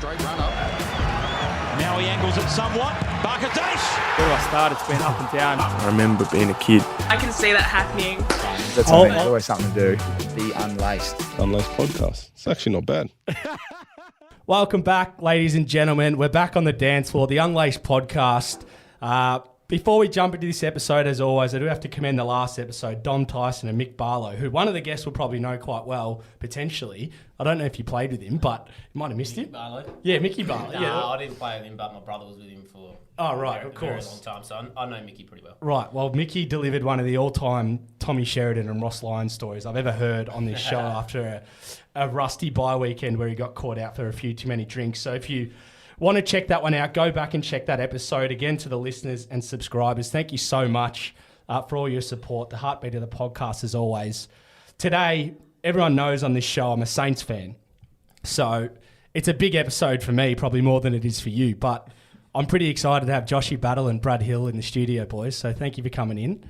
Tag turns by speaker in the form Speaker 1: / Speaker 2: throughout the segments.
Speaker 1: straight run up.
Speaker 2: Now he angles it somewhat. Barkadash!
Speaker 3: Where do I start? It's been up and down.
Speaker 4: I remember being a kid.
Speaker 5: I can see that happening.
Speaker 6: That's something, there's always something to do.
Speaker 7: The Unlaced.
Speaker 4: Unlaced podcast. It's actually not bad.
Speaker 3: Welcome back, ladies and gentlemen. We're back on the dance floor, the Unlaced podcast. Before we jump into this episode, as always, I do have to commend the last episode, Dom Tyson and Mick Barlow, who one of the guests will probably know quite well, potentially. I don't know if you played with him, but you might have missed him.
Speaker 8: Barlow?
Speaker 3: Yeah, Mickey Barlow.
Speaker 8: No, I didn't play with him, but my brother was with him for
Speaker 3: of
Speaker 8: a
Speaker 3: course.
Speaker 8: very long time, so I know Mickey pretty well.
Speaker 3: Right, well, Mickey delivered one of the all-time Tommy Sheridan and Ross Lyon stories I've ever heard on this show after a rusty bye weekend where he got caught out for a few too many drinks. So if you want to check that one out, go back and check that episode. Again, to the listeners and subscribers, thank you so much for all your support. The heartbeat of the podcast, as always. Today, everyone knows on this show I'm a Saints fan. So it's a big episode for me, probably more than it is for you. But I'm pretty excited to have Joshy Battle and Brad Hill in the studio, boys. So thank you for coming in.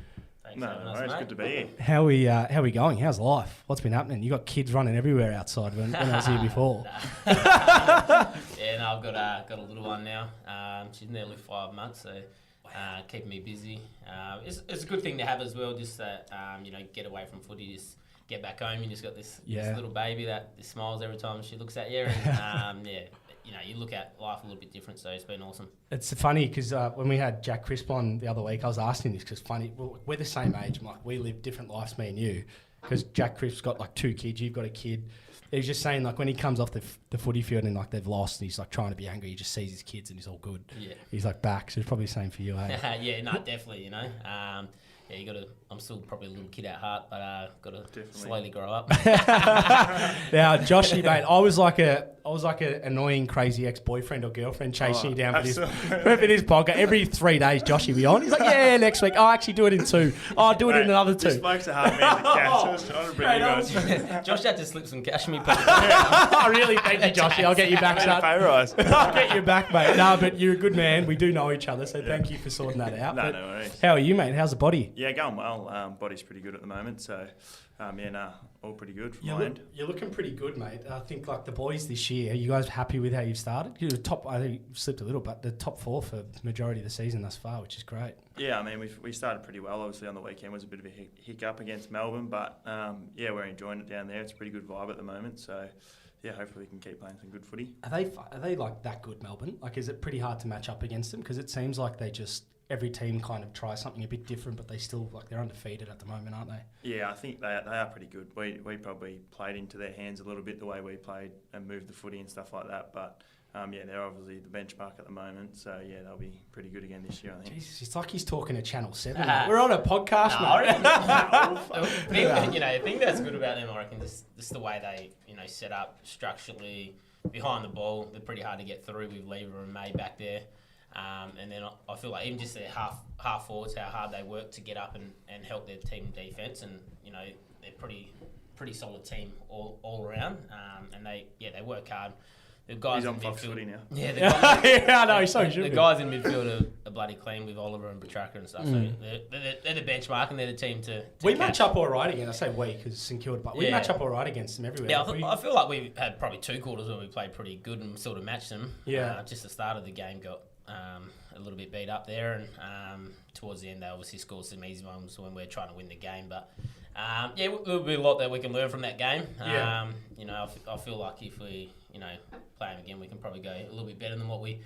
Speaker 8: Thanks
Speaker 4: It's good to be here.
Speaker 3: How we going? How's life? What's been happening? You got kids running everywhere outside when I was here before.
Speaker 8: Yeah, no, I've got a little one now. She's nearly 5 months, so keeping me busy. It's a good thing to have as well, just that get away from footy, just get back home. You just got this little baby that smiles every time she looks at you, and you look at life a little bit different. So it's been awesome.
Speaker 3: It's funny because when we had Jack Crisp on the other week, I was asking this because we're the same age, Mike. We live different lives, me and you. Because Jack Crisp's got like 2 kids, you've got a kid. He's just saying like when he comes off the footy field and like they've lost and he's like trying to be angry, he just sees his kids and he's all good. Yeah. He's like back, so it's probably the same for you, eh?
Speaker 8: Yeah, no, definitely. You got to. I'm still probably a little kid at heart, but got to slowly grow up.
Speaker 3: Now, Joshy, mate, I was like an annoying, crazy ex-boyfriend or girlfriend chasing you down for this podcast. Every 3 days, Joshy be on. He's like, yeah, next week. I'll actually do it in 2. I'll do it in another 2.
Speaker 4: This bloke's a hard man to catch. I was trying to bring you guys.
Speaker 8: Josh had to slip some cash in me pocket.
Speaker 3: I really thank you, Joshy. I'll get you back, son.
Speaker 4: Pay rise.
Speaker 3: I'll get you back, mate. No, but you're a good man. We do know each other, so thank you for sorting that out.
Speaker 4: No worries.
Speaker 3: How are you, mate? How's the body?
Speaker 4: Yeah, going well. Body's pretty good at the moment, so all pretty good from my end.
Speaker 3: You're looking pretty good, mate. I think like the boys this year, are you guys happy with how you've started? You're the top. I think you slipped a little, but the top 4 for the majority of the season thus far, which is great.
Speaker 4: Yeah, I mean we started pretty well. Obviously on the weekend was a bit of a hiccup against Melbourne, but we're enjoying it down there. It's a pretty good vibe at the moment, so. Yeah, hopefully we can keep playing some good footy.
Speaker 3: Are they like that good, Melbourne? Like, is it pretty hard to match up against them? Because it seems like every team kind of tries something a bit different, but they still they're undefeated at the moment, aren't they?
Speaker 4: Yeah, I think they are pretty good. We probably played into their hands a little bit the way we played and moved the footy and stuff like that. But they're obviously the benchmark at the moment. So yeah, they'll be pretty good again this year, I think. Jesus,
Speaker 3: it's like he's talking to Channel 7. We're on a podcast, mate.
Speaker 8: The thing that's good about them, I reckon, is the way they set up structurally behind the ball. They're pretty hard to get through with Lever and May back there. And then I feel like even just their half forwards, how hard they work to get up and help their team defence, and they're pretty solid team all around. And they work hard. The guys
Speaker 4: He's
Speaker 8: in
Speaker 4: on Fox
Speaker 8: midfield,
Speaker 4: footy now.
Speaker 8: Yeah, the guys,
Speaker 3: yeah, I know. He's so
Speaker 8: the guys in midfield are bloody clean with Oliver and Petrarca and stuff. So they're the benchmark and they're the team to
Speaker 3: we
Speaker 8: catch.
Speaker 3: match up all right again. I say we because St Kilda, but we match up all right against them everywhere.
Speaker 8: Yeah, I feel like we had probably 2 quarters where we played pretty good and sort of matched them.
Speaker 3: Yeah,
Speaker 8: just the start of the game got a little bit beat up there, and towards the end they obviously scored some easy ones when we're trying to win the game. But there'll be a lot that we can learn from that game. I feel like if we play them again, we can probably go a little bit better than what we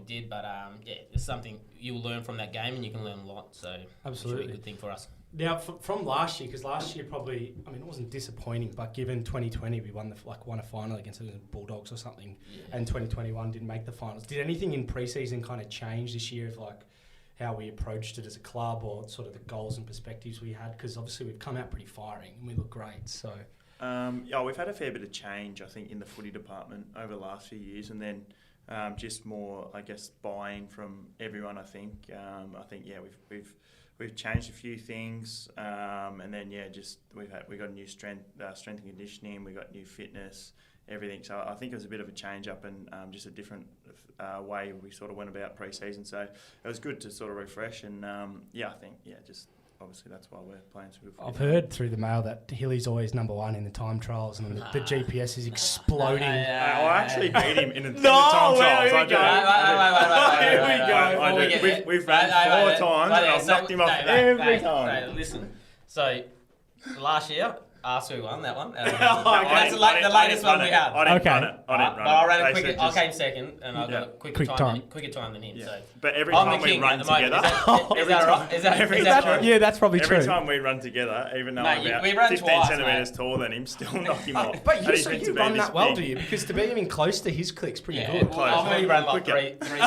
Speaker 8: did. But there's something you'll learn from that game, and you can learn a lot. So
Speaker 3: absolutely,
Speaker 8: it should be a good thing for us.
Speaker 3: Now from last year, because last year probably, it wasn't disappointing, but given 2020 we won a final against the Bulldogs or something, and 2021 didn't make the finals. Did anything in pre-season kind of change this year of like how we approached it as a club, or sort of the goals and perspectives we had? Because obviously we've come out pretty firing and we look great. So
Speaker 4: we've had a fair bit of change, I think, in the footy department over the last few years, and then just more, I guess, buy-in from everyone. I think we've changed a few things, and then we got a new strength and conditioning, we got new fitness, everything. So I think it was a bit of a change up and just a different way we sort of went about pre-season. So it was good to sort of refresh, and just obviously that's why we're playing so good footy.
Speaker 3: I've heard through the mail that Hilly's always number one in the time trials, and the GPS is exploding.
Speaker 4: I actually beat him in the time
Speaker 3: well,
Speaker 4: trials.
Speaker 3: here we go.
Speaker 4: I do. We've run 4 times and I've knocked him off every time.
Speaker 8: Listen, so last year, asked who won that one.
Speaker 4: I
Speaker 8: That's the latest one we had.
Speaker 4: I didn't
Speaker 3: Okay.
Speaker 4: run it. I didn't
Speaker 8: But
Speaker 4: run
Speaker 8: I
Speaker 4: it.
Speaker 8: ran a
Speaker 4: They
Speaker 8: quicker.
Speaker 4: said
Speaker 8: I
Speaker 4: just-
Speaker 8: came second, and I got a quicker time than him.
Speaker 4: Yeah.
Speaker 8: So.
Speaker 4: But every
Speaker 8: I'm
Speaker 4: time
Speaker 8: the
Speaker 4: we
Speaker 8: king
Speaker 4: run
Speaker 8: at the moment.
Speaker 4: together,
Speaker 8: Is that right? Is that
Speaker 4: every
Speaker 8: that
Speaker 4: time-
Speaker 8: true?
Speaker 3: Yeah, that's probably
Speaker 4: every
Speaker 3: true.
Speaker 4: time we run together, even though
Speaker 8: Mate,
Speaker 4: I'm about
Speaker 8: we ran
Speaker 4: 15
Speaker 8: twice,
Speaker 4: centimetres
Speaker 8: mate.
Speaker 4: taller than him, still knock him off.
Speaker 3: But
Speaker 4: And
Speaker 3: you
Speaker 4: he's
Speaker 3: so
Speaker 4: meant
Speaker 3: you
Speaker 4: to be
Speaker 3: run
Speaker 4: this
Speaker 3: that well,
Speaker 4: big.
Speaker 3: do you? Because to be even close to his click's pretty
Speaker 8: Yeah,
Speaker 3: good.
Speaker 8: well, I've only run like
Speaker 4: Quicker.
Speaker 8: three.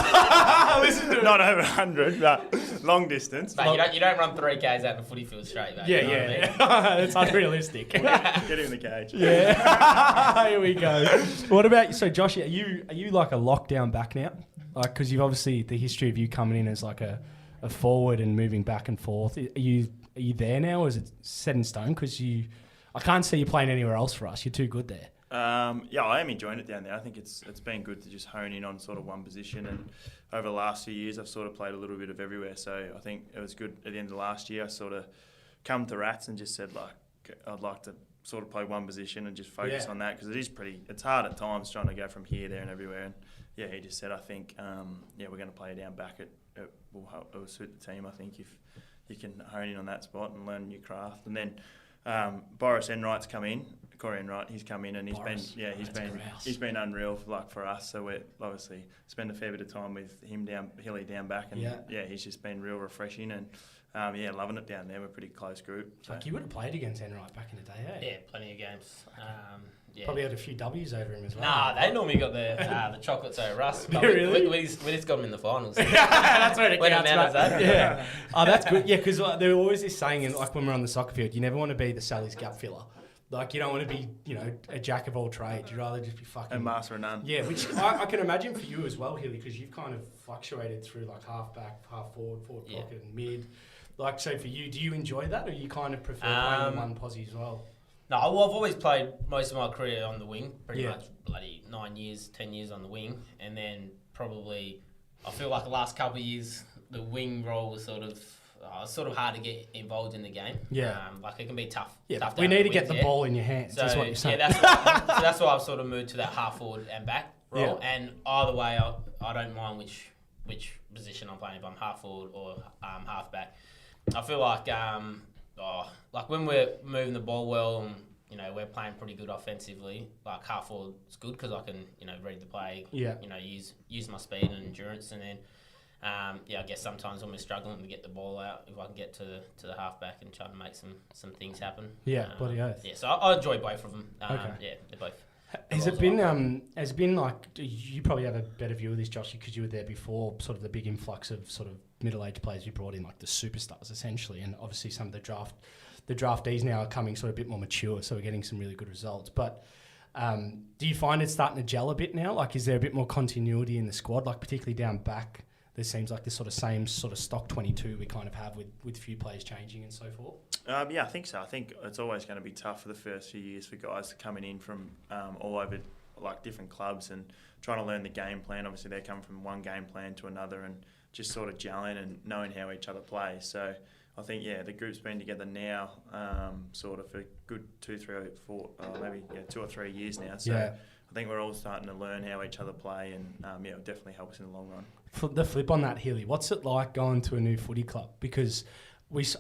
Speaker 3: Listen to it.
Speaker 4: Not over 100, but long distance.
Speaker 8: Mate, you don't run 3Ks out in the footy field straight, mate.
Speaker 3: Yeah,
Speaker 8: you know what I mean?
Speaker 3: yeah. It's unrealistic.
Speaker 4: Get him in the cage.
Speaker 3: Yeah. Here we go. What about so Josh? Are you like a lockdown back now? Like because you've obviously the history of you coming in as like a forward and moving back and forth. Are you there now, or is it set in stone? Because I can't see you playing anywhere else for us. You're too good there.
Speaker 4: Yeah, I am enjoying it down there. I think it's been good to just hone in on sort of one position, and over the last few years I've sort of played a little bit of everywhere. So I think it was good at the end of last year. I sort of come to Rats and just said like I'd like to sort of play one position and just focus on that, because it's hard at times trying to go from here, there and everywhere. And yeah, he just said I think we're going to play down back. It will suit the team. I think if you can hone in on that spot and learn your craft. And then Boris Enright's come in. Corey Enright, he's come in and he's been unreal for us. So we're obviously spend a fair bit of time with him Hilly down back, and he's just been real refreshing, and loving it down there. We're a pretty close group. So.
Speaker 3: Like you would have played against Enright back in the day, eh?
Speaker 8: Yeah, plenty of games.
Speaker 3: Probably had a few W's over him as well.
Speaker 8: Nah, they normally got the chocolates over us. But
Speaker 3: Really?
Speaker 8: we just got them in the finals.
Speaker 3: That's where it
Speaker 8: When
Speaker 3: counts,
Speaker 8: it matters,
Speaker 3: mate.
Speaker 8: eh?
Speaker 3: Yeah. Oh, that's good. Yeah, because there always this saying, in, like when we're on the soccer field, you never want to be the Sally's gap filler. Like you don't want to be, a jack of all trades. You'd rather just be fucking
Speaker 4: And master of none.
Speaker 3: Yeah, which I can imagine for you as well, Hilly, because you've kind of fluctuated through like half back, half forward pocket, and mid. Like, so for you, do you enjoy that, or you kind of prefer playing one posse as well?
Speaker 8: No, well, I've always played most of my career on the wing, pretty much bloody 9 years, 10 years on the wing, and then probably I feel like the last couple of years the wing role was sort of hard to get involved in the game.
Speaker 3: Yeah,
Speaker 8: like it can be tough.
Speaker 3: Yeah,
Speaker 8: tough
Speaker 3: we need to get the ball in your hands.
Speaker 8: So
Speaker 3: that's what you're saying.
Speaker 8: yeah, that's why I've sort of moved to that half forward and back role.
Speaker 3: Yeah.
Speaker 8: And either way, I don't mind which position I'm playing, if I'm half forward or half back. I feel like like when we're moving the ball well and we're playing pretty good offensively, like half forward is good because I can read the play, use my speed and endurance, and then I guess sometimes when we're struggling to get the ball out, if I can get to the half back and try to make some things happen.
Speaker 3: Yeah, bloody oath.
Speaker 8: Yeah, so I enjoy both of them.
Speaker 3: Okay.
Speaker 8: Yeah, they're both.
Speaker 3: Has it been like, you probably have a better view of this, Josh, because you were there before, sort of the big influx of sort of middle-aged players you brought in, like the superstars essentially, and obviously some of the draftees now are coming sort of a bit more mature, so we're getting some really good results. But do you find it's starting to gel a bit now? Like, is there a bit more continuity in the squad, like particularly down back? There seems like this sort of same sort of stock 22 we kind of have with few players changing and so forth.
Speaker 4: Yeah, I think so. I think it's always going to be tough for the first few years for guys coming in from all over like different clubs and trying to learn the game plan. Obviously, they're coming from one game plan to another and just sort of gelling and knowing how each other play. So I think, the group's been together now sort of for a good 2 or 3 years now. So I think we're all starting to learn how each other play, and it'll definitely help us in the long run.
Speaker 3: For the flip on that, Healy, what's it like going to a new footy club? Because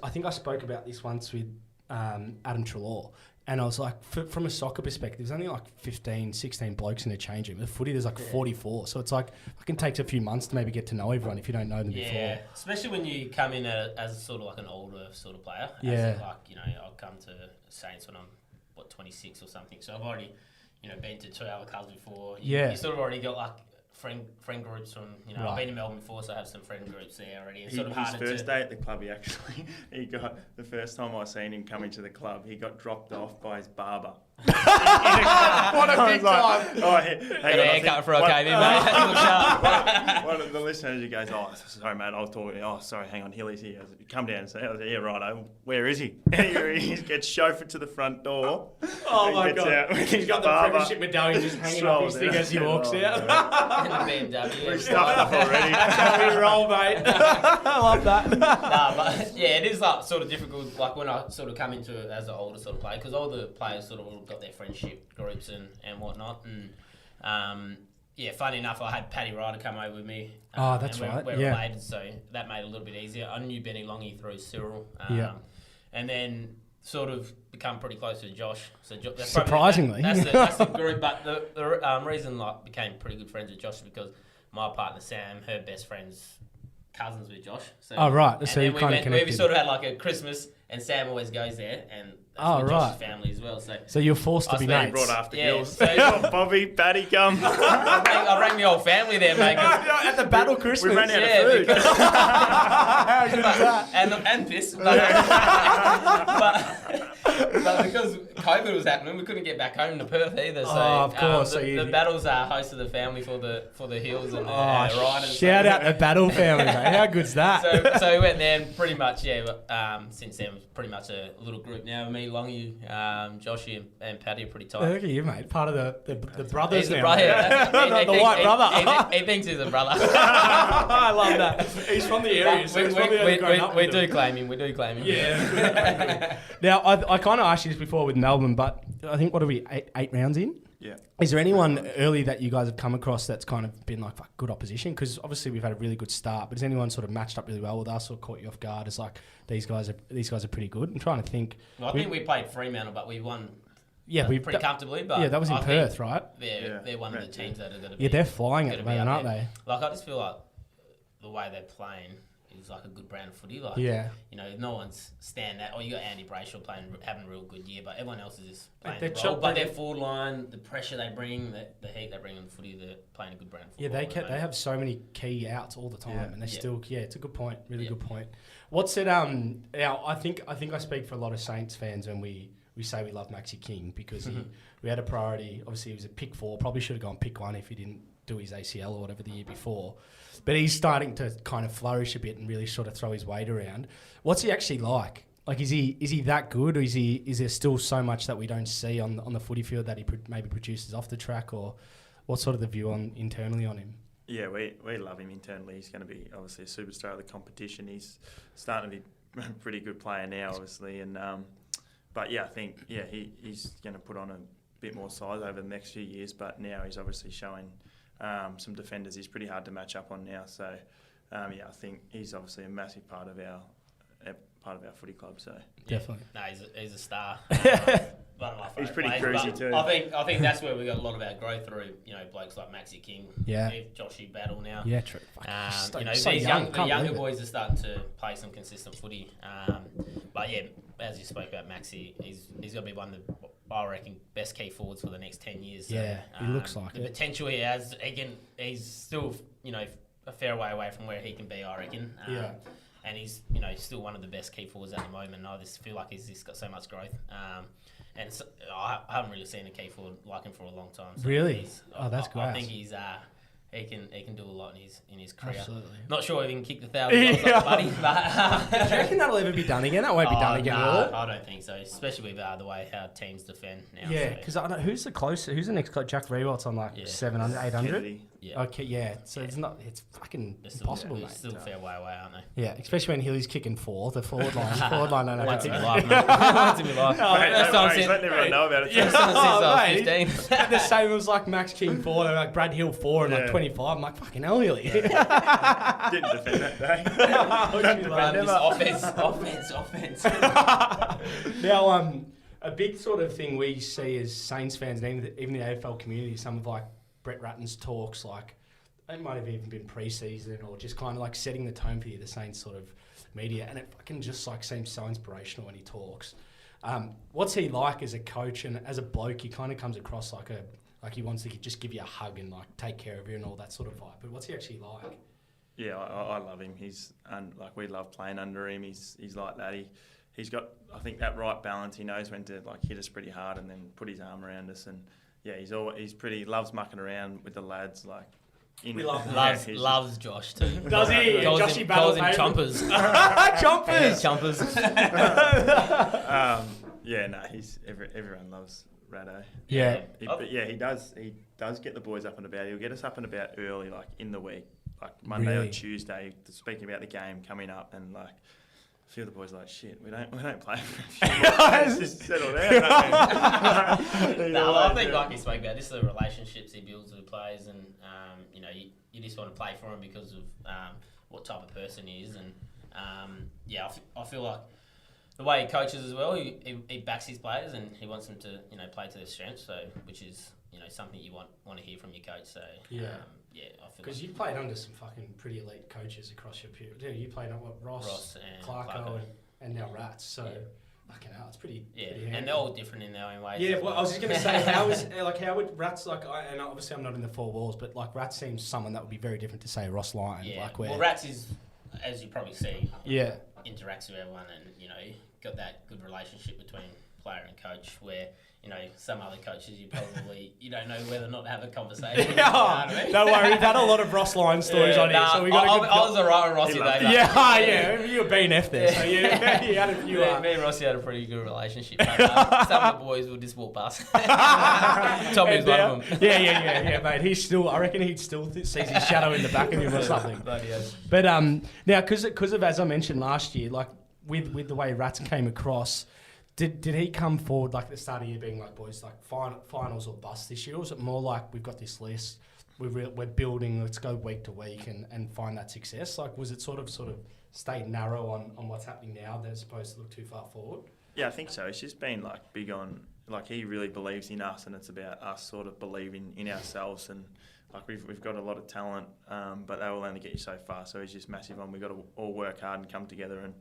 Speaker 3: I think I spoke about this once with Adam Treloar, and I was like, from a soccer perspective, there's only like 15, 16 blokes in a change room. The footy, there's like 44. So it's like, it can take a few months to maybe get to know everyone if you don't know them before.
Speaker 8: Yeah, especially when you come in as sort of like an older sort of player.
Speaker 3: Yeah.
Speaker 8: I'll come to Saints when I'm, 26 or something. So I've already, been to 2 other clubs before. You sort of already got like friend groups from, I've been in Melbourne before, so I have some friend groups there already. It's sort of harder
Speaker 4: his first day at the club, he got, the first time I seen him coming to the club, he got dropped off by his barber
Speaker 3: What a big time.
Speaker 4: Oh, hang
Speaker 8: Got
Speaker 4: on,
Speaker 8: a
Speaker 4: I think
Speaker 8: haircut before I came in, mate. Look sharp.
Speaker 4: one of the listeners, he goes, oh, sorry, mate, I was talking. Oh, sorry, hang on, Hilly's here. Come down and say, I was like, yeah, right. Where is he? And he gets chauffeured to the front door.
Speaker 3: Oh my
Speaker 4: gets
Speaker 3: God.
Speaker 4: out with
Speaker 3: He's
Speaker 4: his
Speaker 3: got the
Speaker 4: barber.
Speaker 3: premiership medallion just hanging off his thing as he walks out.
Speaker 8: In the BMW.
Speaker 4: We've stuffed up already.
Speaker 3: That's how we roll, mate. I love that.
Speaker 8: Nah, but yeah, it is like sort of difficult. Like when I sort of come into it as an older sort of player, because all the players sort of all got their friendship groups and whatnot. And yeah, funny enough, I had Paddy Ryder come over with me.
Speaker 3: Oh, that's
Speaker 8: and
Speaker 3: right.
Speaker 8: We're
Speaker 3: Yeah.
Speaker 8: related, so that made it a little bit easier. I knew Benny Longy through Cyril.
Speaker 3: Yeah.
Speaker 8: And then sort of become pretty close to Josh. So that's
Speaker 3: Surprisingly.
Speaker 8: that's the group. But the reason I became pretty good friends with Josh is because my partner Sam, her best friend's cousins with Josh. So,
Speaker 3: Oh, right.
Speaker 8: and
Speaker 3: So
Speaker 8: then
Speaker 3: you kind of connected.
Speaker 8: we sort of had like a Christmas, and Sam always goes there, and that's
Speaker 3: Oh,
Speaker 8: with Josh's
Speaker 3: right.
Speaker 8: family as well.
Speaker 3: So you're forced to be
Speaker 8: I
Speaker 4: He
Speaker 3: mates.
Speaker 4: brought after
Speaker 8: Yeah,
Speaker 4: Gills.
Speaker 8: so-
Speaker 4: Bobby, Paddy, come.
Speaker 8: I rang the whole family there, mate. 'cause-
Speaker 3: At the battle Christmas.
Speaker 4: We ran out
Speaker 8: Yeah,
Speaker 4: of food.
Speaker 8: because-
Speaker 3: How good is that?
Speaker 8: and piss. But because COVID was happening, we couldn't get back home to Perth either. So,
Speaker 3: Oh, of course, so
Speaker 8: the,
Speaker 3: you-
Speaker 8: the battles are host of the family for the hills and the
Speaker 3: Oh,
Speaker 8: riders.
Speaker 3: shout out the battle family, mate. How good's that?
Speaker 8: So we went there and pretty much, since then, it's pretty much a little group now. Me, Longy, Joshy and Paddy are pretty tight.
Speaker 3: Look at you, mate. Part of the brothers
Speaker 8: He's the
Speaker 3: now.
Speaker 8: brother.
Speaker 3: mate. The white brother.
Speaker 8: He thinks he's a brother.
Speaker 3: I love that. He's from the area, so he's probably only grown up
Speaker 8: we
Speaker 3: with
Speaker 8: do
Speaker 3: them.
Speaker 8: claim him. We do claim him.
Speaker 3: Yeah. Now, I kind of asked you this before with Melbourne, but I think, what are we, eight rounds in?
Speaker 4: Yeah.
Speaker 3: Is there anyone early that you guys have come across that's kind of been like fuck, good opposition? Because obviously we've had a really good start, but has anyone sort of matched up really well with us or caught you off guard as like these guys are pretty good? I'm trying to think.
Speaker 8: Well, I think we played Fremantle, but we won.
Speaker 3: Yeah, we
Speaker 8: pretty comfortably. But
Speaker 3: yeah, that was in
Speaker 8: I
Speaker 3: Perth,
Speaker 8: think
Speaker 3: right?
Speaker 8: They're one of the teams that are going to be.
Speaker 3: Yeah, they're flying at the
Speaker 8: gonna be
Speaker 3: moment,
Speaker 8: up
Speaker 3: aren't
Speaker 8: there.
Speaker 3: they?
Speaker 8: Like I just feel like the way they're playing is like a good brand of footy. Like
Speaker 3: Yeah.
Speaker 8: you know, no one's stand that. Oh, you got Andy Brayshaw having a real good year, but everyone else is just playing.
Speaker 3: They're
Speaker 8: well.
Speaker 3: chopped-
Speaker 8: But their forward line, the pressure they bring, the heat they bring on the footy, they're playing a good brand of
Speaker 3: Yeah,
Speaker 8: football.
Speaker 3: they have so many key outs all the time,
Speaker 4: Yeah.
Speaker 3: and they
Speaker 8: Yeah.
Speaker 3: still it's a good point, really
Speaker 8: Yeah.
Speaker 3: good point. What's it? Now I think I speak for a lot of Saints fans when we say we love Maxi King because we had a priority. Obviously, he was a pick 4. Probably should have gone pick 1 if he didn't do his ACL or whatever the year before. But he's starting to kind of flourish a bit and really sort of throw his weight around. What's he actually like? Like, is he that good, or is there still so much that we don't see on the footy field that he maybe produces off the track, or what's sort of the view on internally on him?
Speaker 4: Yeah, we love him internally. He's going to be obviously a superstar of the competition. He's starting to be a pretty good player now, obviously. And but yeah, I think he's going to put on a bit more size over the next few years. But now he's obviously showing some defenders he's pretty hard to match up on now. So I think he's obviously a massive part of our footy club. So
Speaker 3: Definitely.
Speaker 8: No, he's a star. One of my
Speaker 4: He's
Speaker 8: favourite
Speaker 4: pretty
Speaker 8: players,
Speaker 4: cruisy
Speaker 8: but
Speaker 4: too.
Speaker 8: I think that's where we got a lot of our growth through. You know, blokes like Maxi King,
Speaker 3: Yeah.
Speaker 8: Joshy Battle now.
Speaker 3: Yeah, true.
Speaker 8: You know,
Speaker 3: so
Speaker 8: these
Speaker 3: young,
Speaker 8: the
Speaker 3: can't
Speaker 8: younger
Speaker 3: believe it.
Speaker 8: boys are starting to play some consistent footy. But yeah, as you spoke about Maxi, he's going to be one of the, I reckon, best key forwards for the next 10 years. So,
Speaker 3: Yeah, he looks like
Speaker 8: the
Speaker 3: it.
Speaker 8: potential he has. He's still, you know, a fair way away from where he can be, I reckon.
Speaker 3: Yeah.
Speaker 8: And he's, you know, still one of the best key forwards at the moment. I just feel like he's got so much growth. And so, I haven't really seen a key forward like him for a long time. So
Speaker 3: Really? That's
Speaker 8: I
Speaker 3: great.
Speaker 8: think he can do a lot in his career.
Speaker 3: Absolutely.
Speaker 8: Not sure if he can kick the 1,000 goals like Buddy, but
Speaker 3: Do you reckon that'll ever be done again? That won't be done again, will it?
Speaker 8: I don't think so. Especially with the way how teams defend now.
Speaker 3: Yeah,
Speaker 8: so,
Speaker 3: because I don't. Who's the next close? Jack Rewalt's on like
Speaker 8: Yeah.
Speaker 3: 700, 800.
Speaker 4: Kennedy.
Speaker 8: yeah,
Speaker 3: Okay, yeah. So it's fucking
Speaker 8: they're still,
Speaker 3: impossible,
Speaker 8: they're
Speaker 3: mate.
Speaker 8: still a fair way away, aren't they?
Speaker 3: Yeah, especially when Hilly's kicking 4. The forward line don't know.
Speaker 8: Once in
Speaker 3: how
Speaker 8: my
Speaker 3: to-
Speaker 8: life, mate. Once in my life.
Speaker 4: Mate,
Speaker 8: First
Speaker 4: don't
Speaker 8: time
Speaker 4: worry, he's
Speaker 8: since-
Speaker 4: letting everyone know about it.
Speaker 8: First time since I was
Speaker 3: mate.
Speaker 8: 15.
Speaker 3: The same as like Max King 4, they're like Brad Hill 4 and like
Speaker 4: Yeah.
Speaker 3: 25. I'm like, fucking hell, Hilly.
Speaker 4: Didn't defend that day.
Speaker 8: Just offense.
Speaker 3: Now, a big sort of thing we see as Saints fans and even the AFL community, some of like Brett Ratton's talks, like it might have even been pre-season or just kind of like setting the tone for the Saints sort of media, and it fucking just like seems so inspirational when he talks. What's he like as a coach and as a bloke? He kind of comes across like he wants to just give you a hug and like take care of you and all that sort of vibe. But what's he actually like?
Speaker 4: Yeah, I love him. He's like we love playing under him. He's like that. he's got, I think, that right balance. He knows when to like hit us pretty hard and then put his arm around us. And yeah, he loves mucking around with the lads. Like,
Speaker 8: loves Josh too.
Speaker 3: Does he?
Speaker 8: Calls him chompers.
Speaker 3: Chompers.
Speaker 8: Chompers.
Speaker 4: Yeah, no, everyone loves Rado.
Speaker 3: Yeah.
Speaker 4: He does get the boys up and about. He'll get us up and about early, like in the week, like Monday or Tuesday, speaking about the game coming up, and like a few of the boys are like, shit, we don't play for a few months. Just settle down.
Speaker 8: No, I think like he spoke about, this is the relationships he builds with players, and you know, you just want to play for him because of what type of person he is, and yeah, I feel like the way he coaches as well, he backs his players and he wants them to, you know, play to their strengths. So, which is, you know, something you want to hear from your coach. So yeah, I feel
Speaker 3: because you played under some fucking pretty elite coaches across your period. You played under Ross and Clarko and now Rats. So fucking hell, it's pretty. Yeah, pretty
Speaker 8: and they're all different in their own ways.
Speaker 3: Yeah, well, I was just gonna say, how would Rats and obviously I'm not in the four walls, but like Rats seems someone that would be very different to say Ross Lyon.
Speaker 8: Yeah,
Speaker 3: like where,
Speaker 8: well, Rats is, as you probably see,
Speaker 3: yeah,
Speaker 8: interacts with everyone, and you know, got that good relationship between player and coach, where, you know, some other coaches you don't know whether or not to have a conversation. You know what I mean?
Speaker 3: Don't worry, we've had a lot of Ross Lyon stories on here, so we got
Speaker 8: I was alright with Rossi though.
Speaker 3: Yeah, you were being F there, so you had a few.
Speaker 8: Me and Rossi had a pretty good relationship. But, some of the boys would just walk past. Tommy was one of them.
Speaker 3: Yeah, mate. I reckon he still sees his shadow in the back of him or something. But now, because of, as I mentioned last year, like with the way Rats came across. Did he come forward like at the start of the year being like, boys, like finals or bust this year? Or was it more like, we've got this list, we're building, let's go week to week and find that success? Like, was it sort of stay narrow on what's happening now as opposed to look too far forward?
Speaker 4: Yeah, I think so. It's just been like big on, like he really believes in us, and it's about us sort of believing in ourselves, and like we've got a lot of talent, but they will only get you so far. So he's just massive on, we've got to all work hard and come together and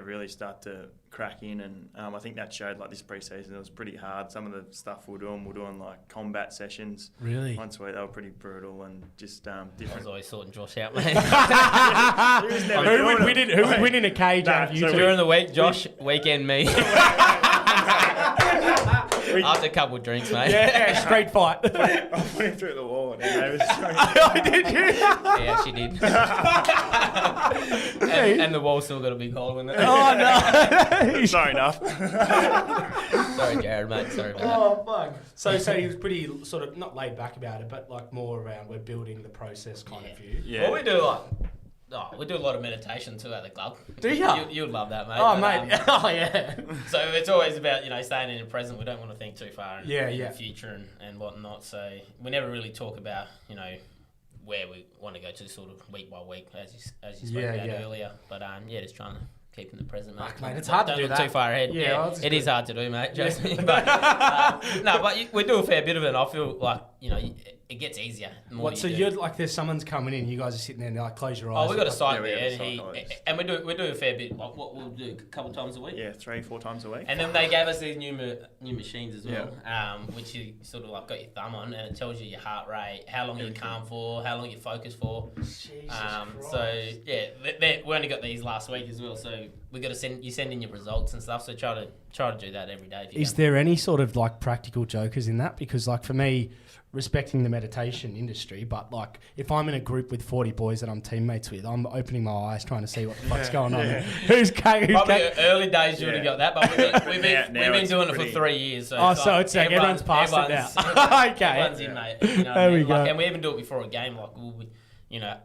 Speaker 4: really start to crack in, and I think that showed like this pre-season. It was pretty hard. Some of the stuff we're doing like combat sessions.
Speaker 3: Really?
Speaker 4: Once a week, they were pretty brutal and just different.
Speaker 8: I was always sorting Josh out, mate.
Speaker 3: Who would win in a cage out of you two?
Speaker 8: During the week, Josh, weekend me. After a couple of drinks, mate.
Speaker 3: Yeah, straight fight.
Speaker 4: I put him through the wall and he was so
Speaker 3: did you?
Speaker 8: Yeah, she did. and the wall still got a big hole in it.
Speaker 3: Oh, no.
Speaker 4: Sorry enough.
Speaker 8: Sorry, Jared, mate. Sorry about that.
Speaker 3: Oh, fuck. So he was pretty sort of, not laid back about it, but like more around we're building the process kind of view.
Speaker 8: Yeah. Well, we do we do a lot of meditation too at the club.
Speaker 3: Do you?
Speaker 8: You'd love that, mate.
Speaker 3: Oh, mate. Oh, yeah.
Speaker 8: So it's always about, you know, staying in the present. We don't want to think too far in the future and whatnot. So we never really talk about, you know, where we want to go to sort of week by week, as you spoke about earlier. But just trying to keep in the present, mate.
Speaker 3: Mate, it's hard to do
Speaker 8: Don't
Speaker 3: that.
Speaker 8: look too far ahead.
Speaker 3: Yeah,
Speaker 8: it is hard to do, mate. Trust me. But we do a fair bit of it, and I feel like, you know, it gets easier.
Speaker 3: So you're like, there's someone's coming in, you guys are sitting there and they're like, close your eyes.
Speaker 8: Oh, we got a site there,
Speaker 4: and
Speaker 8: we do a fair bit. Like what we'll do a couple of times a week.
Speaker 4: Yeah, 3-4 times a week.
Speaker 8: And then they gave us these new machines as well, which you sort of like got your thumb on, and it tells you your heart rate, how long you calm for, how long you focus for.
Speaker 3: Jesus Christ.
Speaker 8: So yeah, we only got these last week as well. So we got to send in your results and stuff. So try to do that every day.
Speaker 3: Is there any sort of like practical jokers in that? Because like for me, respecting the meditation industry, but like if I'm in a group with 40 boys that I'm teammates with, I'm opening my eyes trying to see what the fuck's going on. Who's
Speaker 8: probably early days you would have got that, but we've been doing it for 3 years. So it's like everyone's past it now. Okay, everyone's in, mate. You know
Speaker 3: there we go.
Speaker 8: And we even do it before a game. Like we'll be, you know,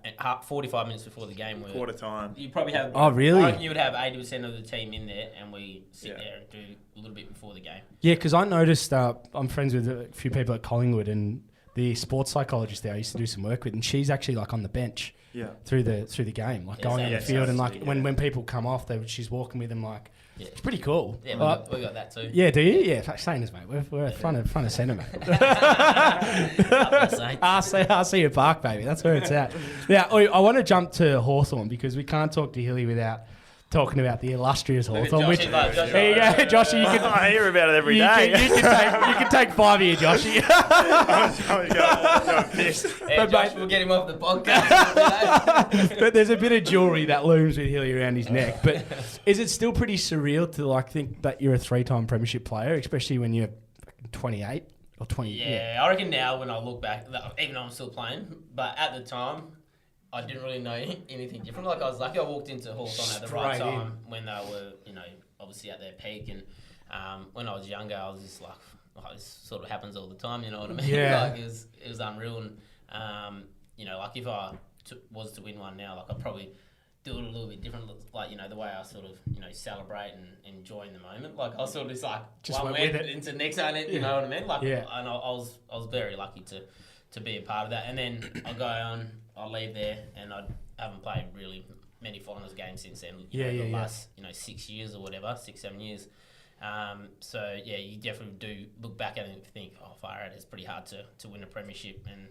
Speaker 8: 45 minutes before the game.
Speaker 4: Quarter time.
Speaker 8: You probably have.
Speaker 3: Oh, really?
Speaker 8: I reckon you would have 80% of the team in there, and we sit there and do a little bit before the game.
Speaker 3: Yeah, because I noticed I'm friends with a few people at Collingwood, and the sports psychologist there I used to do some work with, and she's actually like on the bench through the game, like going on the field, and like when people come off, she's walking with them, like it's pretty cool.
Speaker 8: Yeah, we got that too.
Speaker 3: Yeah, do you? Yeah, same as mate. We're front of centre, mate. I'll see you at Park, baby. That's where it's at. Now, I want to jump to Hawthorn because we can't talk to Hilly without talking about the illustrious
Speaker 8: Look at
Speaker 3: Hawthorn. Which,
Speaker 8: Joshy, like, Joshy,
Speaker 3: there you go,
Speaker 8: right?
Speaker 3: Joshy. You can,
Speaker 4: I hear about it every
Speaker 3: you,
Speaker 4: day.
Speaker 3: you can take 5 here, Joshy.
Speaker 8: Yeah, Josh, we'll get him off the podcast.
Speaker 3: But there's a bit of jewellery that looms with Hilly around his neck. But is it still pretty surreal to like think that you're a 3-time premiership player, especially when you're 28 or 20?
Speaker 8: Yeah, I reckon now when I look back, even though I'm still playing, but at the time, I didn't really know anything different. Like I was lucky I walked into Hawthorn at the right
Speaker 3: Straight in.
Speaker 8: time when they were, obviously at their peak. And when I was younger, I was just like, oh, this sort of happens all the time. You know what I mean?
Speaker 3: Yeah.
Speaker 8: Like it was unreal. And like if I was to win one now, like I'd probably do it a little bit different. Like the way I sort of celebrate and enjoy in the moment. Like I sort of just like
Speaker 3: Just
Speaker 8: one
Speaker 3: went with
Speaker 8: went
Speaker 3: it.
Speaker 8: into next one. You know what I mean? Like
Speaker 3: Yeah.
Speaker 8: and I was very lucky to be a part of that. And then I go on, I leave there, and I haven't played really many finals games since then. The last 6 years or whatever, 6-7 years. So yeah, you definitely do look back at it and think, oh, far out, it's pretty hard to win a premiership, and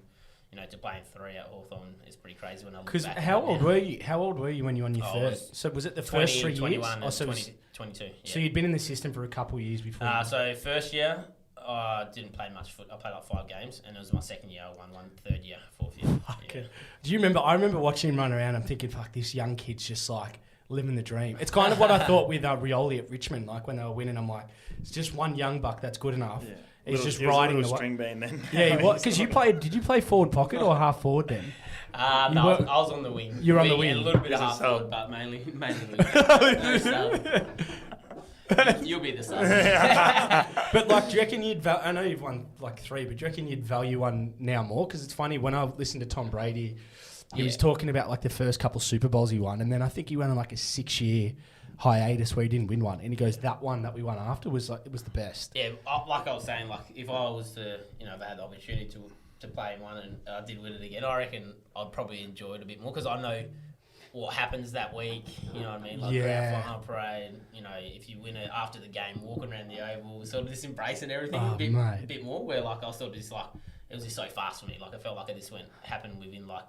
Speaker 8: to play in 3 at Hawthorn is pretty crazy when I look back.
Speaker 3: Because
Speaker 8: at
Speaker 3: how
Speaker 8: it
Speaker 3: old
Speaker 8: now.
Speaker 3: were you? How old were you when you won your
Speaker 8: I
Speaker 3: first?
Speaker 8: was
Speaker 3: So was it the
Speaker 8: 20,
Speaker 3: first 3 years?
Speaker 8: 21
Speaker 3: Oh,
Speaker 8: and
Speaker 3: so,
Speaker 8: 20, 22. Yeah.
Speaker 3: so you'd been in the system for a couple of years before.
Speaker 8: So first year, I didn't play much foot. I played like 5 games, and it was my second year. I won one, third year, fourth year. Yeah.
Speaker 3: Do you remember? I remember watching him run around. I'm thinking, fuck, this young kid's just like living the dream. It's kind of what I thought with Rioli at Richmond. Like when they were winning, I'm like, it's just one young buck that's good enough.
Speaker 4: Yeah.
Speaker 3: He's just
Speaker 4: he was
Speaker 3: riding
Speaker 4: a
Speaker 3: the
Speaker 4: little
Speaker 3: way.
Speaker 4: string bean then.
Speaker 3: Yeah, he was. Because you played. Did you play forward pocket or half forward then?
Speaker 8: No, I was on the wing.
Speaker 3: You were on the wing.
Speaker 8: And a little bit of
Speaker 4: As a
Speaker 8: half
Speaker 4: sub.
Speaker 8: forward, but mainly wing. No sub. You'll be the sub.
Speaker 3: But like, do you reckon you'd? I know you've won like 3, but do you reckon you'd value one now more? Because it's funny when I listened to Tom Brady, he was talking about like the first couple Super Bowls he won, and then I think he went on like a 6-year hiatus where he didn't win one, and he goes, that one that we won after was like, it was the best.
Speaker 8: Yeah, like I was saying, like if I was to, if I had the opportunity to play in one and I did win it again, I reckon I'd probably enjoy it a bit more because I know what happens that week. You know what I mean? Like grand final parade. If you win it after the game, walking around the oval, sort of just embracing everything a bit more. Where like I was sort of just like it was just so fast for me. Like I felt like it just happened within like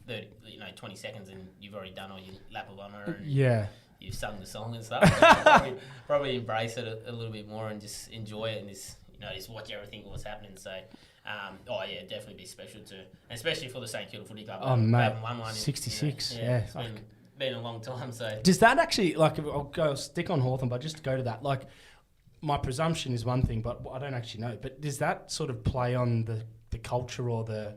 Speaker 8: 30, 20 seconds, and you've already done all your lap of honour. And you've sung the song and stuff. probably embrace it a little bit more and just enjoy it and just watch everything what's happening. So, definitely be special too, especially for the St Kilda Footy Club.
Speaker 3: Oh mate,
Speaker 8: haven't won one
Speaker 3: 66.
Speaker 8: It's been a long time. So
Speaker 3: does that actually like? I'll stick on Hawthorn, but just to go to that, like, my presumption is one thing, but I don't actually know. But does that sort of play on the culture or the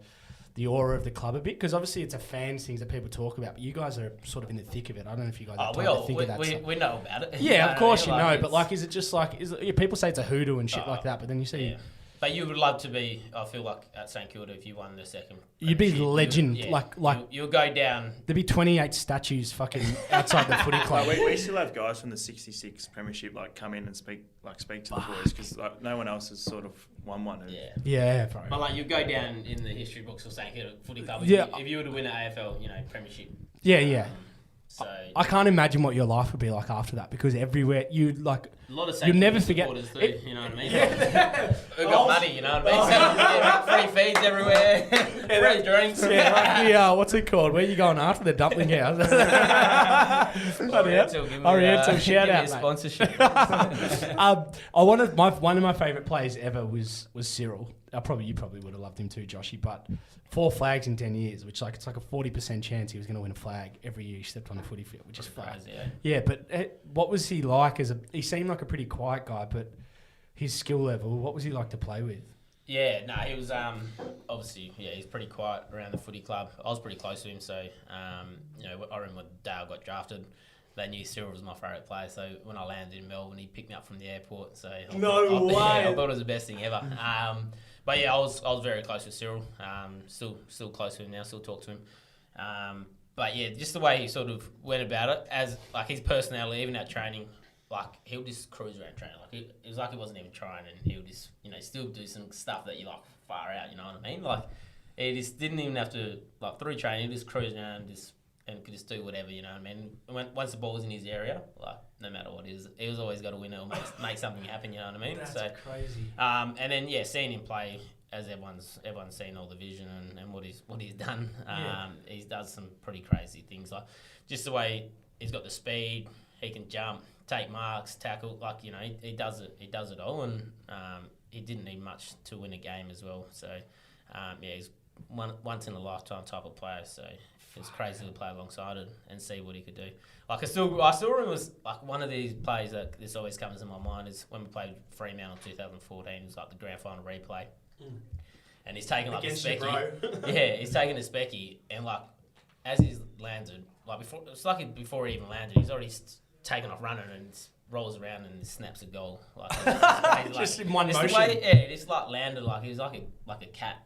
Speaker 3: aura of the club a bit? Because obviously it's a fans things that people talk about, but you guys are sort of in the thick of it. I don't know if you guys have time to think of that stuff.
Speaker 8: we know about it.
Speaker 3: Yeah, of course you know, but like, is it just like, people say it's a hoodoo and shit like that, but then you see...
Speaker 8: Yeah. But you would love to be, I feel like, at St Kilda if you won the second.
Speaker 3: You'd be legend.
Speaker 8: You'll go down.
Speaker 3: There'd be 28 statues fucking outside the footy club.
Speaker 4: We still have guys from the 66 premiership come in and speak to the boys because no one else has sort of won one.
Speaker 3: Yeah, bro.
Speaker 8: But like you go down in the history books of St Kilda Footy Club if you were to win an AFL, premiership.
Speaker 3: Yeah.
Speaker 8: So
Speaker 3: I can't imagine what your life would be like after that, because everywhere you'd like...
Speaker 8: A lot of
Speaker 3: you'll never forget.
Speaker 8: Too, you know what I mean? We've got money, you know what I mean? Free feeds everywhere, free drinks.
Speaker 3: Yeah, what's it called? Where are you going after the dumpling house? Oriental, shout out, mate.
Speaker 8: Sponsorship.
Speaker 3: One of my favourite players ever was Cyril. You probably would have loved him too, Joshy. But 4 flags in 10 years, which it's like a 40% chance he was going to win a flag every year he stepped on the footy field, which is crazy. Yeah, but what was he like he seemed like a pretty quiet guy, but his skill level, what was he like to play with?
Speaker 8: Yeah, no, he was obviously he's pretty quiet around the footy club. I was pretty close to him, so I remember when Dale got drafted. They knew Cyril was my favourite player, so when I landed in Melbourne, he picked me up from the airport. So I thought it was the best thing ever. But yeah, I was very close with Cyril. Still close to him now. Still talk to him. But yeah, just the way he sort of went about it, as like his personality, even at training, like he'll just cruise around training. Like it was like he wasn't even trying, and he'll just still do some stuff that you like far out. You know what I mean? Like he just didn't even have to like through training. He just cruise around and could just do whatever, you know what I mean? Once the ball was in his area, like, no matter what it is, he was always got to win it or make something happen, you know what I mean?
Speaker 3: That's crazy.
Speaker 8: And then, seeing him play, as everyone's seen all the vision and what he's done, he does some pretty crazy things. Like, just the way he's got the speed. He can jump, take marks, tackle. Like, you know, he does it. He does it all, and he didn't need much to win a game as well. So, he's once in a lifetime type of player. So it was crazy to play alongside it and see what he could do. Like I still remember, was like one of these plays that this always comes in my mind is when we played Fremantle in 2014. It was like the grand final replay, and he's taking like
Speaker 3: Against
Speaker 8: a
Speaker 3: you,
Speaker 8: specky.
Speaker 3: bro.
Speaker 8: Yeah, he's taking a specky, and like as he's landed, like before, it's lucky before he even landed, he's already taken off running and rolls around and snaps a goal. Like,
Speaker 3: Just in one motion.
Speaker 8: It just like landed like he was like a cat.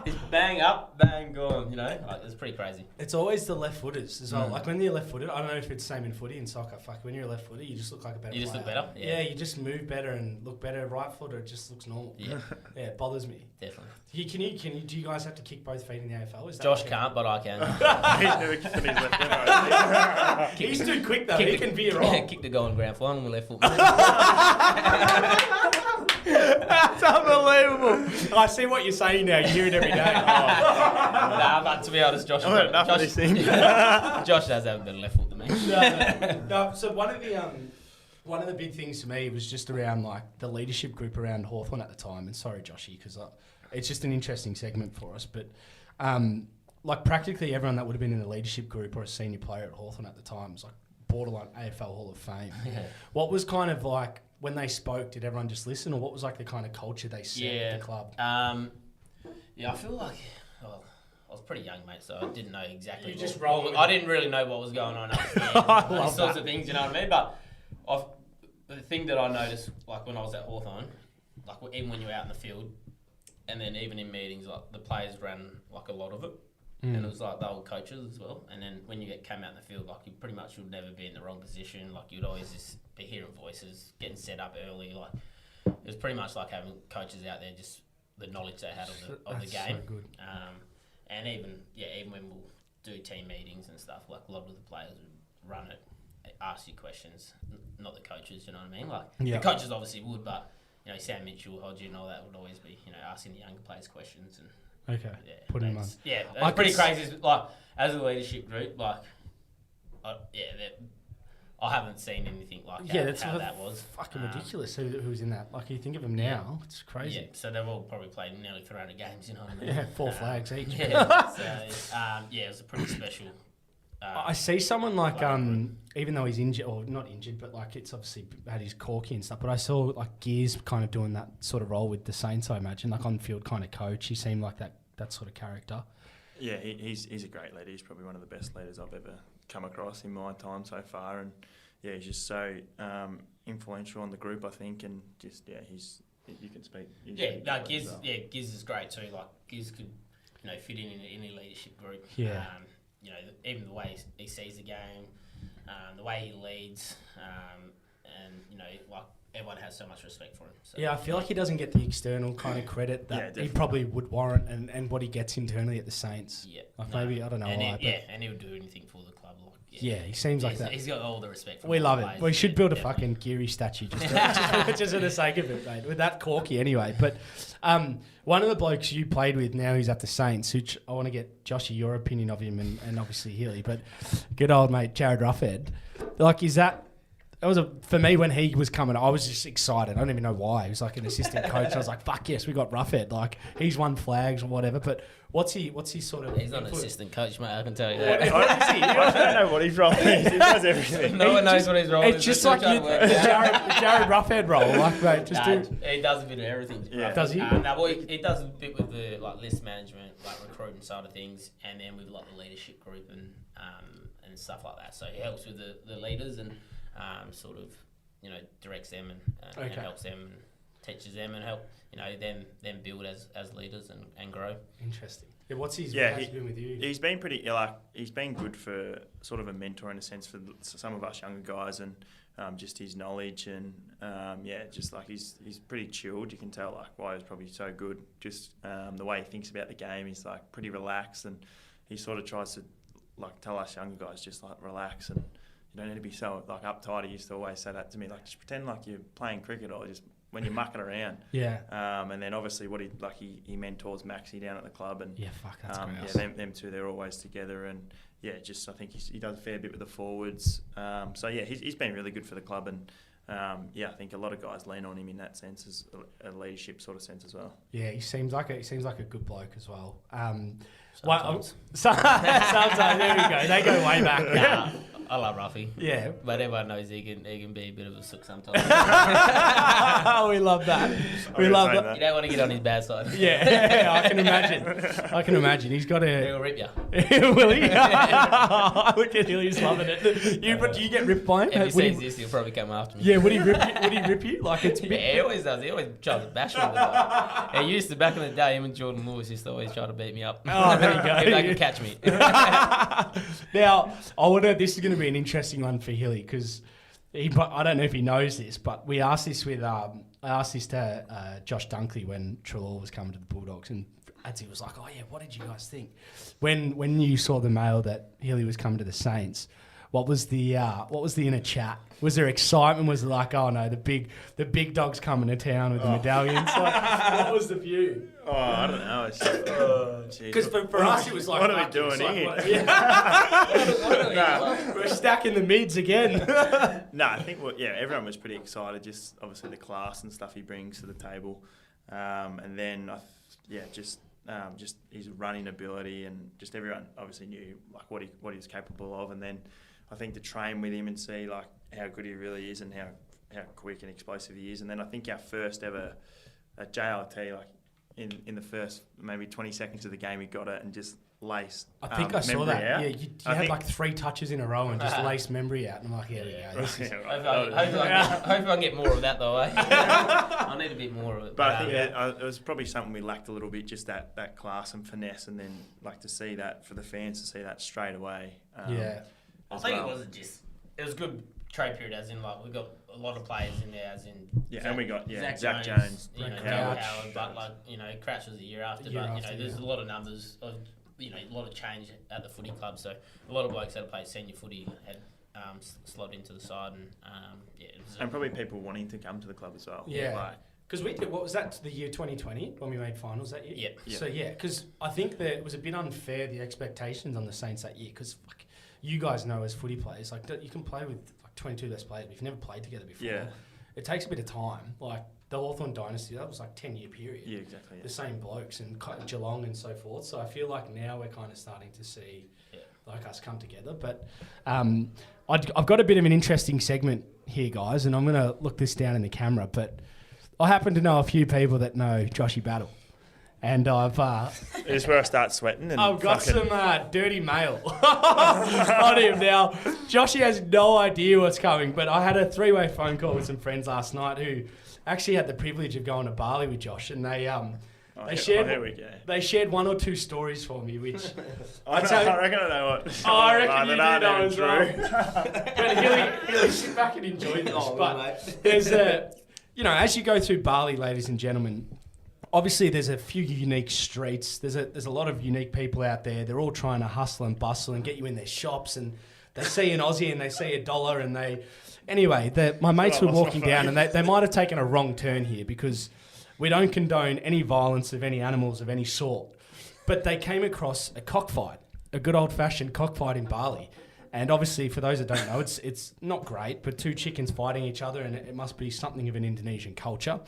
Speaker 8: He's bang up, bang gone. You know, like, it's pretty crazy.
Speaker 3: It's always the left footers as well. Like when you're left footed, I don't know if it's the same in footy and soccer. Fuck, when you're a left footer, you just look like a better player.
Speaker 8: You just look better?
Speaker 3: Yeah, you just move better and look better. Right footer, it just looks normal.
Speaker 8: Yeah.
Speaker 3: Yeah, it bothers me.
Speaker 8: Definitely.
Speaker 3: Do you guys have to kick both feet in the AFL? Is that
Speaker 8: Josh
Speaker 3: okay?
Speaker 8: can't, but I can.
Speaker 4: He's never kicked on his left hand.
Speaker 3: He's too quick though. He can veer off.
Speaker 8: Kick the goal in grand final with left foot.
Speaker 3: That's unbelievable. I see what you're saying now. You hear it every day.
Speaker 8: Nah, but to be honest, Josh.
Speaker 4: I've had enough of this thing.
Speaker 8: Josh does have a better left foot than me.
Speaker 3: No, so one of the big things for me was just around like the leadership group around Hawthorn at the time. And sorry, Joshy, because it's just an interesting segment for us. But like practically everyone that would have been in the leadership group or a senior player at Hawthorn at the time was like borderline AFL Hall of Fame.
Speaker 8: Yeah.
Speaker 3: What was kind of like when they spoke? Did everyone just listen, or what was like the kind of culture they set at the club?
Speaker 8: I feel like I was pretty young, mate, so I didn't know exactly.
Speaker 3: You just roll with it.
Speaker 8: I didn't really know what was going on.
Speaker 3: I love
Speaker 8: Those sorts
Speaker 3: that.
Speaker 8: of things, you know what I mean? But the thing that I noticed, like when I was at Hawthorn, like even when you're out in the field, and then even in meetings, like the players ran like a lot of it. And it was like they were coaches as well. And then when you came out in the field, like you pretty much would never be in the wrong position. Like you'd always just be hearing voices, getting set up early. Like it was pretty much like having coaches out there, just the knowledge they had of the game.
Speaker 3: So good.
Speaker 8: And even when we'll do team meetings and stuff, like a lot of the players would run it, ask you questions, not the coaches. You know what I mean? Like
Speaker 3: Yeah.
Speaker 8: the coaches obviously would, but you know Sam Mitchell, Hodgie, and all that would always be asking the younger players questions and.
Speaker 3: Okay,
Speaker 8: Yeah,
Speaker 3: put him on.
Speaker 8: Yeah,
Speaker 3: I
Speaker 8: it's pretty
Speaker 3: could
Speaker 8: crazy. Like as a leadership group, like, I haven't seen anything like how that was.
Speaker 3: Fucking ridiculous. Who's in that? Like you think of them now, it's crazy.
Speaker 8: Yeah, so they've all probably played nearly 300 games. You know what I mean?
Speaker 3: Yeah, 4 flags each.
Speaker 8: Yeah, so it was a pretty special.
Speaker 3: I see someone like even though he's injured or not injured, but like it's obviously had his corky and stuff. But I saw like Gears kind of doing that sort of role with the Saints. I imagine like on field kind of coach. He seemed like that sort of character.
Speaker 4: Yeah, he's a great leader. He's probably one of the best leaders I've ever come across in my time so far. And yeah, he's just so influential on the group, I think. And just you can speak.
Speaker 8: Giz is great too. Like Giz could fit in any leadership group.
Speaker 3: Yeah.
Speaker 8: Even the way he sees the game, the way he leads, and like everyone has so much respect for him. So.
Speaker 3: Yeah, I feel like he doesn't get the external kind of credit that he probably would warrant, and what he gets internally at the Saints.
Speaker 8: Yeah,
Speaker 3: maybe I don't know why.
Speaker 8: And he would do anything for the club. Like,
Speaker 3: yeah, he seems like that.
Speaker 8: He's got all the respect.
Speaker 3: We love it. We should build a
Speaker 8: definitely.
Speaker 3: fucking Geary statue just for the sake of it, mate. With that corky anyway. But one of the blokes you played with now, he's at the Saints, which I want to get Joshy your opinion of him and obviously Healy, but good old mate Jared Ruffhead. Like, that was for me when he was coming, I was just excited. I don't even know why. He was like an assistant coach. I was like, fuck yes, we got Ruffhead. Like he's won flags or whatever. But what's he sort of?
Speaker 8: He's not an assistant coach, mate. I can tell you that.
Speaker 3: What is he?
Speaker 4: I don't know what his role is. He does everything.
Speaker 8: No one knows what his role is.
Speaker 3: It's just like the Jared Ruffhead role. Like, mate,
Speaker 8: he does a bit of everything.
Speaker 4: Yeah.
Speaker 3: Does he?
Speaker 8: He does a bit with the list management, recruiting side of things, and then with the leadership group and stuff like that. So he helps with the leaders and sort of directs them and helps them and teaches them and help them build as leaders and grow.
Speaker 3: Interesting. Yeah, how's he been with you?
Speaker 4: He's been pretty he's been good for sort of a mentor in a sense for some of us younger guys and just his knowledge and just like he's pretty chilled. You can tell like why he's probably so good. Just the way he thinks about the game, he's like pretty relaxed and he sort of tries to like tell us younger guys just like relax and you don't need to be so like uptight. He used to always say that to me, like just pretend like you're playing cricket or just when you're mucking around.
Speaker 3: Yeah.
Speaker 4: And then obviously he mentors Maxi down at the club, and
Speaker 3: Yeah, fuck, that's great.
Speaker 4: yeah, them two, they're always together, and yeah, just I think he does a fair bit with the forwards. So yeah, he's been really good for the club, and yeah, I think a lot of guys lean on him in that sense, as a leadership sort of sense as well.
Speaker 3: Yeah, he seems like a good bloke as well.
Speaker 8: Sometimes.
Speaker 3: Sometimes, there we go. They go way back.
Speaker 8: Nah, I love Ruffy.
Speaker 3: Yeah.
Speaker 8: But everyone knows he can be a bit of a sook sometimes.
Speaker 3: We love that. We love that.
Speaker 8: You don't want to get on his bad side.
Speaker 3: Yeah, I can imagine. He's got
Speaker 8: He'll rip you.
Speaker 3: Will he? Look at him, he's loving it. Do you get ripped by him?
Speaker 8: If he sees this, he'll probably come after me.
Speaker 3: Yeah, would he rip you? Like it's a bit...
Speaker 8: Yeah, he always does. He always tries to bash me. Like, he used to, back in the day, him and Jordan Lewis used to always try to beat me up.
Speaker 3: Oh, there you go.
Speaker 8: If they can catch me.
Speaker 3: Now, this is going to be an interesting one for Hilly, because I don't know if he knows this, but we asked this to Josh Dunkley when Treloar was coming to the Bulldogs, and Adsy was like, "Oh yeah, what did you guys think when you saw the mail that Hilly was coming to the Saints?" What was the inner chat? Was there excitement? Was it like, oh no, the big dog's coming to town with the medallions? Like, what was the view?
Speaker 4: Oh, I don't know.
Speaker 3: Because for us, it was like,
Speaker 4: what are we doing here?
Speaker 3: We're stacking the mids again.
Speaker 4: No, I think everyone was pretty excited. Just obviously the class and stuff he brings to the table, and then just his running ability, and just everyone obviously knew like what he was capable of, and then I think to train with him and see like how good he really is and how quick and explosive he is, and then I think our first ever at JLT, like in the first maybe 20 seconds of the game, he got it and just laced.
Speaker 3: I think I saw that.
Speaker 4: Out.
Speaker 3: Yeah, you had like 3 touches in a row and just laced memory out, and I'm like, here we go. This is...
Speaker 8: Hope I can get more of that though. I need a bit more of it.
Speaker 4: But I think it was probably something we lacked a little bit, just that class and finesse, and then like to see that for the fans to see that straight away.
Speaker 8: I think it was a good trade period, as in like we got a lot of players in there, as in
Speaker 4: and we got Zach Jones,
Speaker 8: Howard, but like Crouch was the year after, there's a lot of numbers of a lot of change at the footy club, so a lot of blokes that have played senior footy had slotted into the side, and
Speaker 4: probably people wanting to come to the club as well.
Speaker 3: Yeah. Because we did, what was that, the year 2020 when we made finals that year?
Speaker 8: Yeah.
Speaker 3: So because I think that it was a bit unfair, the expectations on the Saints that year, because you guys know as footy players, like you can play with like 22 best players, but if you've never played together before, it takes a bit of time. Like the Hawthorn dynasty, that was like 10-year period.
Speaker 4: Yeah, exactly.
Speaker 3: The same blokes and Geelong and so forth. So I feel like now we're kind of starting to see like us come together. But I've got a bit of an interesting segment here, guys, and I'm going to look this down in the camera, but I happen to know a few people that know Joshy Battle. And I've...
Speaker 4: This is where I start sweating. And
Speaker 3: I've got some dirty mail on him now. Joshy has no idea what's coming, but I had a 3-way phone call with some friends last night who actually had the privilege of going to Bali with Josh, and they shared 1 or 2 stories for me, which...
Speaker 4: I reckon I know what...
Speaker 3: I reckon you do know as well. But he'll sit back and enjoy this. But there's as you go through Bali, ladies and gentlemen, obviously there's a few unique streets. There's a lot of unique people out there. They're all trying to hustle and bustle and get you in their shops, and they see an Aussie and they see $1 and they... Anyway, my mates were walking down, and they might have taken a wrong turn here, because we don't condone any violence of any animals of any sort. But they came across a cockfight, a good old-fashioned cockfight in Bali. And obviously, for those that don't know, it's not great, but 2 chickens fighting each other, and it must be something of an Indonesian culture.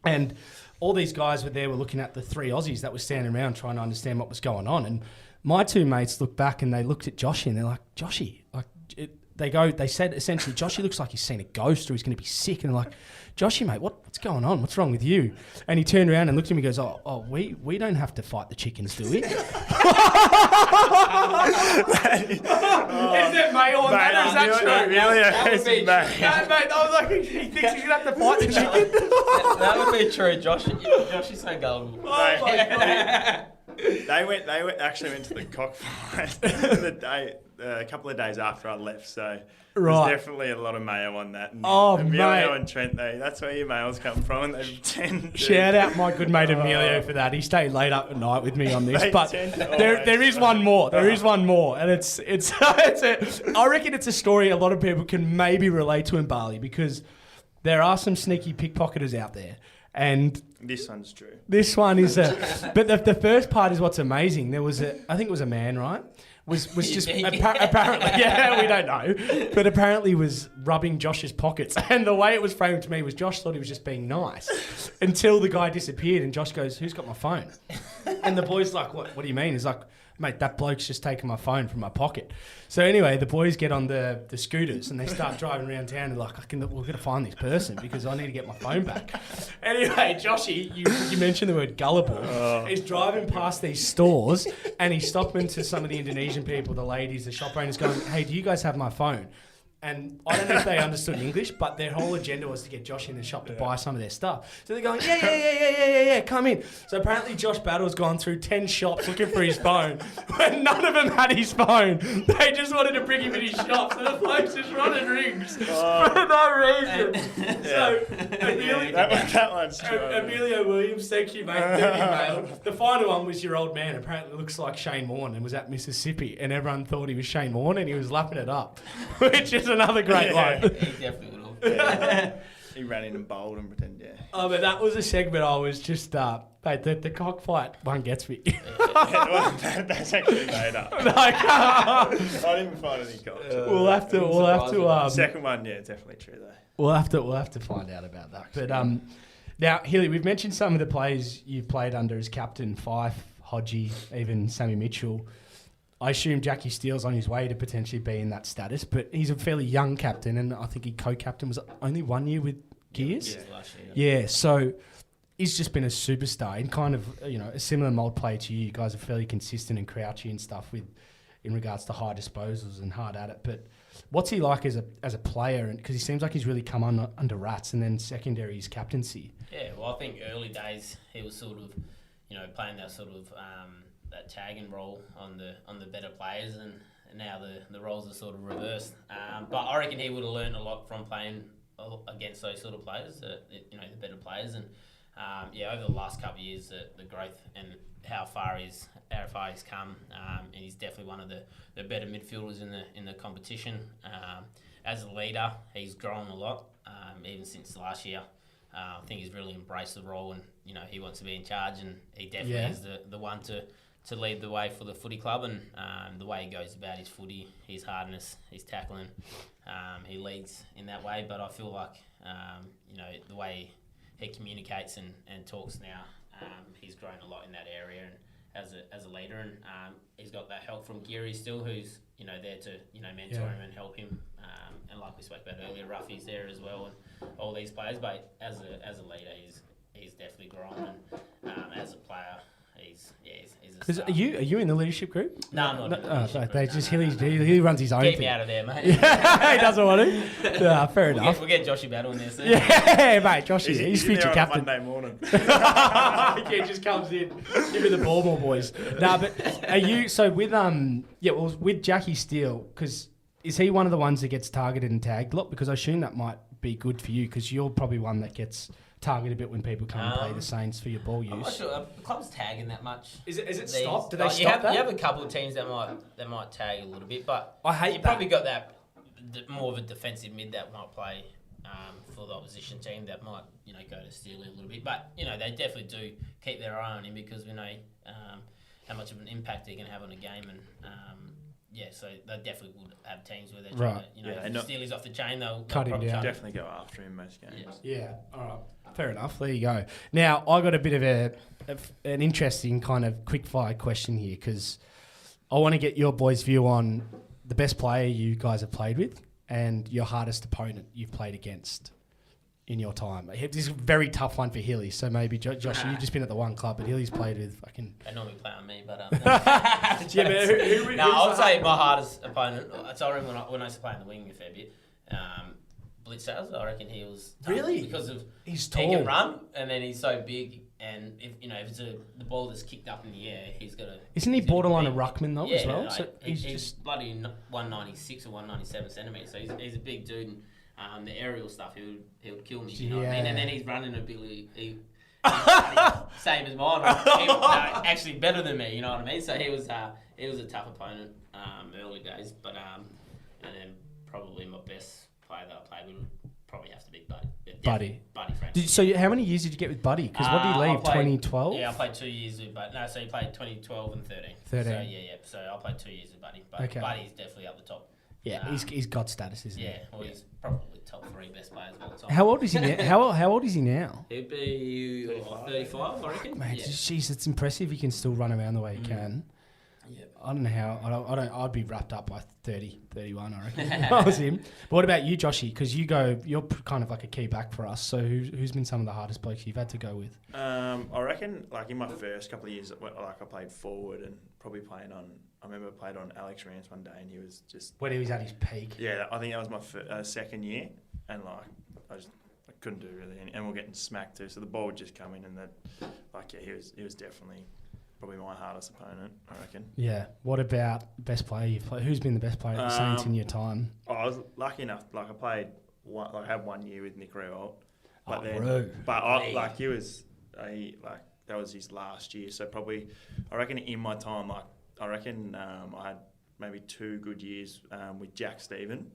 Speaker 3: And all these guys were looking at the 3 Aussies that were standing around trying to understand what was going on. And my 2 mates looked back and they looked at Joshy and they're like, Joshy, they said essentially, Joshy looks like he's seen a ghost or he's going to be sick. And they're like, Joshy, mate, what's going on? What's wrong with you? And he turned around and looked at me and goes, we don't have to fight the chickens, do we? Is there mail on that, or is that true? Mate, I was like, he thinks he's going to have to fight the chicken.
Speaker 8: That would be true. Josh is so gullible.
Speaker 3: Oh, my God.
Speaker 4: They actually went to the cockfight a couple of days after I left, so there's definitely a lot of mayo on that. And Emilio and Trent, that's where your mails come from. And they tend to... Shout
Speaker 3: out my good mate Emilio for that. He stayed late up at night with me on this. But there is one more. There is one more, and I reckon it's a story a lot of people can maybe relate to in Bali, because there are some sneaky pickpocketers out there. And
Speaker 4: This one's true.
Speaker 3: this one is but the first part is what's amazing. There was I think it was a man, right? Was just apparently, yeah, we don't know, but apparently was rubbing Josh's pockets. And the way it was framed to me was Josh thought he was just being nice until the guy disappeared and Josh goes, "Who's got my phone?" And the boy's like, "What do you mean?" He's like, "Mate, that bloke's just taken my phone from my pocket." So anyway, the boys get on the scooters and they start driving around town and like, we're going to find this person because I need to get my phone back. Anyway, Joshy, you mentioned the word gullible. He's driving past these stores and he's stopping to some of the Indonesian people, the ladies, the shop owners going, "Hey, do you guys have my phone?" And I don't know if they understood English, but their whole agenda was to get Josh in the shop to buy some of their stuff. So they're going, yeah, come in. So apparently Josh Battle's gone through 10 shops looking for his phone. When none of them had his phone. They just wanted to bring him in his shop. So the bloke's just running rings for no reason. So
Speaker 4: That one's true.
Speaker 3: Emilio Williams, thank you, mate. Dirty mail. The final one was your old man. Apparently looks like Shane Warne and was at Mississippi. And everyone thought he was Shane Warne and he was lapping it up, which is another great one.
Speaker 8: He definitely would have.
Speaker 4: He ran in and bowled and pretended, yeah.
Speaker 3: Oh, but that was a segment I was just, mate, the cockfight one gets me.
Speaker 4: That's actually made up.
Speaker 3: Like,
Speaker 4: I didn't even find any cocks.
Speaker 3: we'll have to,
Speaker 4: Second one, yeah, definitely true though.
Speaker 3: we'll have to find out about that. But now, Hilly, we've mentioned some of the players you've played under as captain: Fife, Hodgie, even Sammy Mitchell. I assume Jackie Steele's on his way to potentially be in that status, but he's a fairly young captain, and I think he co-captain was only 1 year with Gears.
Speaker 8: Yeah, last year.
Speaker 3: Yeah, so he's just been a superstar and kind of, a similar mould player to you. You guys are fairly consistent and crouchy and stuff in regards to high disposals and hard at it. But what's he like as a player? And because he seems like he's really come under Rats, and then secondary his captaincy.
Speaker 8: Yeah, well, I think early days he was sort of, playing that sort of that tagging role on the better players, and now the roles are sort of reversed. But I reckon he would have learned a lot from playing against those sort of players, the better players, and over the last couple of years, the growth and how far he's come, and he's definitely one of the better midfielders in the competition. As a leader, he's grown a lot, even since last year. I think he's really embraced the role, and he wants to be in charge, and he definitely is the one to lead the way for the footy club, and the way he goes about his footy, his hardness, his tackling, he leads in that way. But I feel like the way he communicates and talks now, he's grown a lot in that area, and as a leader, and he's got that help from Geary still, who's there to mentor him and help him, and like we spoke about earlier, Ruffy's there as well, and all these players. But as a leader, he's definitely grown, and as a player, he's
Speaker 3: Because are you in the leadership group?
Speaker 8: No, I'm not.
Speaker 3: Oh, sorry, they just he runs his own
Speaker 8: Keep
Speaker 3: thing.
Speaker 8: me out of there, mate.
Speaker 3: He doesn't want to. Yeah, fair enough.
Speaker 8: We'll get Joshy Battle in there soon.
Speaker 3: Yeah, mate, Josh, he's
Speaker 4: in
Speaker 3: future
Speaker 4: there on
Speaker 3: captain.
Speaker 4: Monday morning.
Speaker 3: He just comes in, give me the ball, more boys. Nah, but are you with Jackie Steele? Because is he one of the ones that gets targeted and tagged a lot? Because I assume that might be good for you, because you're probably one that gets targeted a bit when people come and play the Saints for your ball use.
Speaker 8: I'm not sure. The club's tagging that much.
Speaker 3: Is it
Speaker 8: these-
Speaker 3: stopped? Do they
Speaker 8: you
Speaker 3: stop
Speaker 8: have,
Speaker 3: that?
Speaker 8: You have a couple of teams that might tag a little bit, but
Speaker 3: I hate
Speaker 8: you
Speaker 3: that.
Speaker 8: probably got that more of a defensive mid that might play for the opposition team that might go to Steele a little bit. But they definitely do keep their eye on him, because we know how much of an impact he can have on a game, and so they definitely would have teams where they're trying to, if Steele's off the chain, they'll
Speaker 3: Cut him
Speaker 8: probably
Speaker 3: down.
Speaker 4: Definitely go after him most games.
Speaker 3: Yeah, all right. Fair enough. There you go. Now, I got a bit of an interesting kind of quick-fire question here, because I want to get your boys' view on the best player you guys have played with and your hardest opponent you've played against in your time. This is a very tough one for Hilly, so maybe, Josh, you've just been at the one club, but Hilly's played with fucking...
Speaker 8: They normally play on me, but...
Speaker 3: Yeah, but who's
Speaker 8: I would
Speaker 3: the
Speaker 8: say my hardest opponent, I remember when I used to play in the wing a fair bit, Blitz Sales, I reckon he was tough.
Speaker 3: Really?
Speaker 8: Because of
Speaker 3: He's
Speaker 8: he can
Speaker 3: tall.
Speaker 8: run, and then he's so big, and if it's the ball that's kicked up in the air, he's got to...
Speaker 3: Isn't he
Speaker 8: he's gonna
Speaker 3: borderline a
Speaker 8: beat-
Speaker 3: ruckman, though,
Speaker 8: yeah,
Speaker 3: as well?
Speaker 8: like,
Speaker 3: So
Speaker 8: he's
Speaker 3: just...
Speaker 8: bloody 196 or 197 centimetres, so he's a big dude, and the aerial stuff, he would kill me, you know what I mean? And then his running ability, he's same as mine, actually better than me, you know what I mean? So he was a tough opponent early days, but and then probably my best player that I played with would probably have to be Buddy.
Speaker 3: Buddy.
Speaker 8: Buddy Francis.
Speaker 3: So how many years did you get with Buddy? Because what did he leave? 2012.
Speaker 8: Yeah, I played 2 years with Buddy. No, so he played 2012 and 13.
Speaker 3: 13.
Speaker 8: So yeah. So I played 2 years with Buddy. But
Speaker 3: Okay.
Speaker 8: Buddy's definitely up the top.
Speaker 3: Yeah, he's got status, isn't he?
Speaker 8: Yeah, well, he's probably top 3 best players of all time.
Speaker 3: How old is he now? How old is he now?
Speaker 8: He'd be 35, I reckon.
Speaker 3: Mate,
Speaker 8: Yeah.
Speaker 3: jeez, it's impressive he can still run around the way he can.
Speaker 8: Yeah.
Speaker 3: I don't know how. I'd be wrapped up by 30, 31, I reckon. If I was him. But what about you, Joshy? Because you're kind of like a key back for us. So who's been some of the hardest blokes you've had to go with?
Speaker 4: I reckon, like in my first couple of years, I played forward and probably playing on. I remember I played on Alex Rance one day, and he was just
Speaker 3: When he was at his peak.
Speaker 4: yeah. I think that was my second year, and like I couldn't do really, and we're getting smacked too. So the ball would just come in, and he was definitely probably my hardest opponent, I reckon.
Speaker 3: Yeah. What about best player you've played? Who's been the best player at the Saints in your time?
Speaker 4: I was lucky enough. Like I had 1 year with Nick Rewalt, but he was that was his last year. So probably I reckon in my time, I had maybe 2 good years with Jack Stephen.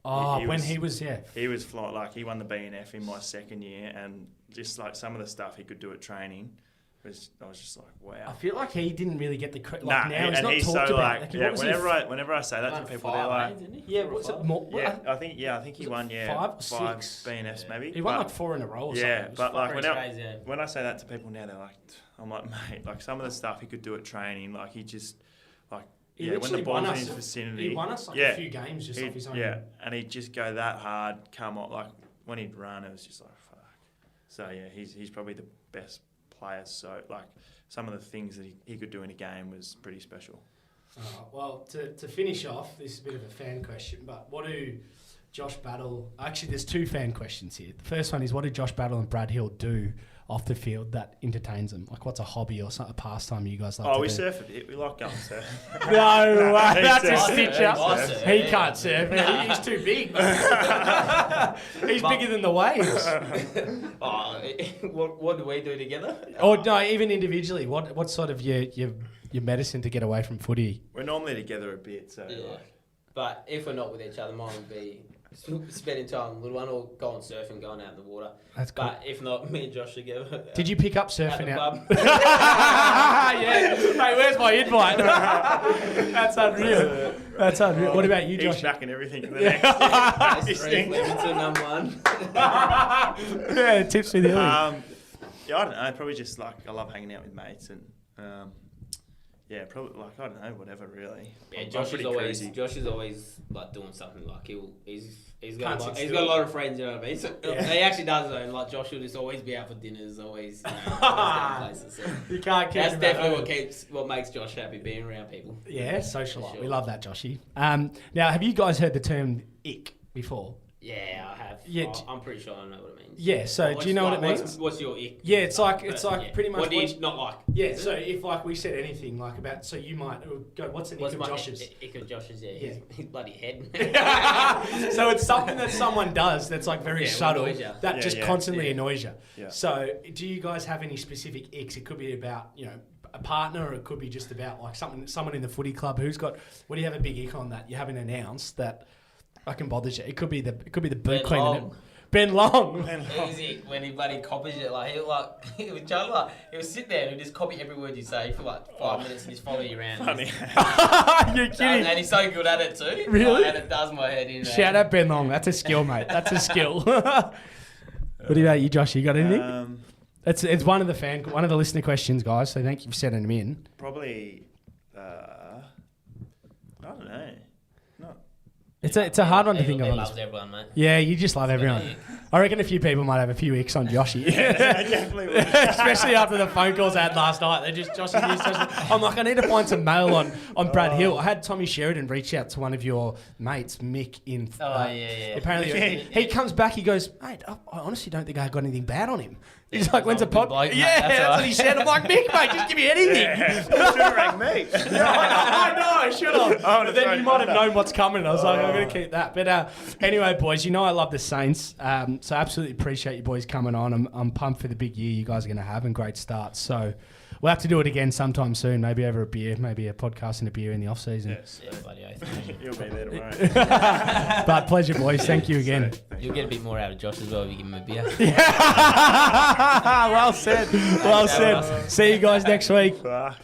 Speaker 4: He was flying. Like he won the BNF in my second year, and just like some of the stuff he could do at training. I was just like, wow.
Speaker 3: I feel like he didn't really get the credit.
Speaker 4: Nah,
Speaker 3: now he's not
Speaker 4: he's
Speaker 3: talked
Speaker 4: so
Speaker 3: about.
Speaker 4: like,
Speaker 3: What was he?
Speaker 4: whenever I say that to people, they're like,
Speaker 3: Yeah, what's it? More,
Speaker 4: I think he won
Speaker 3: 5 or
Speaker 4: 5
Speaker 3: 6
Speaker 4: BNFs maybe.
Speaker 3: He won like 4 in a row or something.
Speaker 4: Yeah, but like
Speaker 8: crazy.
Speaker 4: when I say that to people now, they're like, I'm like, mate, like some of the stuff he could do at training, like he just like when the ball's in his vicinity,
Speaker 3: he won us like a few games just off his own.
Speaker 4: Yeah, and he'd just go that hard, come on, like when he'd run, it was just like fuck. So yeah, he's probably the best player. So like some of the things that he could do in a game was pretty special.
Speaker 3: Well, to finish off, this is a bit of a fan question, but what do Josh Battle... Actually, there's 2 fan questions here. The first one is, what do Josh Battle and Brad Hill do off the field that entertains them? Like, what's a hobby or a pastime you guys like to do?
Speaker 4: We surf a bit. We like going surf.
Speaker 3: No, that's a stitch up. He
Speaker 8: Yeah.
Speaker 3: can't surf. He's too big. He's bigger than the waves.
Speaker 8: What do we do together?
Speaker 3: Or no, even individually. What's sort of your medicine to get away from footy?
Speaker 4: We're normally together a bit, so
Speaker 8: Yeah. But if we're not with each other, mine would be spending time with the little one or going surfing, going out in the water.
Speaker 3: That's cool.
Speaker 8: But if not, me and Josh together.
Speaker 3: Did you pick up
Speaker 8: at
Speaker 3: surfing
Speaker 8: the
Speaker 3: out?
Speaker 8: pub?
Speaker 3: Yeah. Hey, where's my invite? That's unreal. That's unreal. What about you,
Speaker 4: he's
Speaker 3: Josh?
Speaker 4: back in everything for the next
Speaker 8: Race 3, Leamington, number 1.
Speaker 3: Yeah, tips with you.
Speaker 4: I don't know. Probably just like I love hanging out with mates and probably like I don't know, whatever really.
Speaker 8: Yeah,
Speaker 4: I'm
Speaker 8: Josh
Speaker 4: pretty
Speaker 8: is
Speaker 4: crazy.
Speaker 8: always like doing something. Like he's
Speaker 3: Can't
Speaker 8: got
Speaker 3: sit
Speaker 8: a lot of friends. You know what I mean? So he actually does though. Like Josh will just always be out for dinners. Always places. So
Speaker 3: You can't keep
Speaker 8: that's
Speaker 3: him at
Speaker 8: definitely
Speaker 3: home.
Speaker 8: what makes Josh happy, being around people.
Speaker 3: Yeah, socialite.
Speaker 8: Sure.
Speaker 3: We love that, Joshy. Now, have you guys heard the term ick before?
Speaker 8: Yeah, I have.
Speaker 3: Yeah,
Speaker 8: I'm pretty sure I know what it means.
Speaker 3: Yeah, so do you know what it means?
Speaker 8: What's your ick?
Speaker 3: Yeah, it's like
Speaker 8: Yeah.
Speaker 3: pretty much.
Speaker 8: What do you not like?
Speaker 3: Yeah, so if like we said anything like about, so you might go, what's an ick
Speaker 8: What's
Speaker 3: of
Speaker 8: my
Speaker 3: Josh's?
Speaker 8: ick of Josh's? Yeah,
Speaker 3: Yeah.
Speaker 8: his bloody head.
Speaker 3: So it's something that someone does that's like very
Speaker 8: Yeah,
Speaker 3: subtle
Speaker 8: annoys ya.
Speaker 3: that
Speaker 4: Yeah,
Speaker 3: just
Speaker 4: yeah,
Speaker 3: constantly
Speaker 4: yeah.
Speaker 3: annoys you.
Speaker 4: Yeah.
Speaker 3: So do you guys have any specific icks? It could be about, a partner, or it could be just about like someone in the footy club who's got, what do you have a big ick on that you haven't announced that fucking bothers you? It could be the boot
Speaker 8: Ben
Speaker 3: cleaner.
Speaker 8: Long.
Speaker 3: Ben Long.
Speaker 8: Easy when he bloody copies it. Like he would sit there and he'd just copy every word you say for like 5 minutes and just follow you around.
Speaker 4: Funny.
Speaker 3: You're kidding.
Speaker 8: And he's so good at it too.
Speaker 3: Really?
Speaker 8: And it does my head in.
Speaker 3: Shout out Ben Long. That's a skill, mate. That's a skill. What about you, Josh? You got anything? It's one of the listener questions, guys. So thank you for sending them in.
Speaker 4: Probably, I don't know.
Speaker 3: It's a hard one to think
Speaker 8: He
Speaker 3: of.
Speaker 8: loves everyone, mate.
Speaker 3: Yeah, you just love everyone. I reckon a few people might have a few icks on Joshy.
Speaker 4: Definitely would.
Speaker 3: Especially after the phone calls I had last night. They're just Joshy this, Joshy. I'm like, I need to find some mail on Brad Hill. I had Tommy Sheridan reach out to one of your mates, Mick, in...
Speaker 8: Yeah.
Speaker 3: Apparently, he comes back, he goes, mate, I honestly don't think I got anything bad on him. He's
Speaker 8: Yeah,
Speaker 3: like, when's a
Speaker 8: good
Speaker 3: pod?
Speaker 8: bloke, mate,
Speaker 3: Yeah,
Speaker 8: that's
Speaker 3: that's
Speaker 8: all
Speaker 3: what he said. I'm like, Mick, mate, just give me anything.
Speaker 4: Should have rang me.
Speaker 3: I know, I should have. But then
Speaker 4: thrown
Speaker 3: you might have
Speaker 4: under.
Speaker 3: known what's coming. I was like, I'm going to keep that. But anyway, boys, I love the Saints. So absolutely appreciate you boys coming on. I'm pumped for the big year you guys are going to have and great start. So we'll have to do it again sometime soon, maybe over a beer, maybe a podcast and a beer in the off-season.
Speaker 4: Yes.
Speaker 8: Yeah, bloody oath.
Speaker 4: You'll be there tomorrow.
Speaker 3: But pleasure, boys. Thank you again.
Speaker 8: You'll get a bit more out of Josh as well if you give him a beer.
Speaker 3: Well said. Well said. See you guys next week.
Speaker 4: Fuck.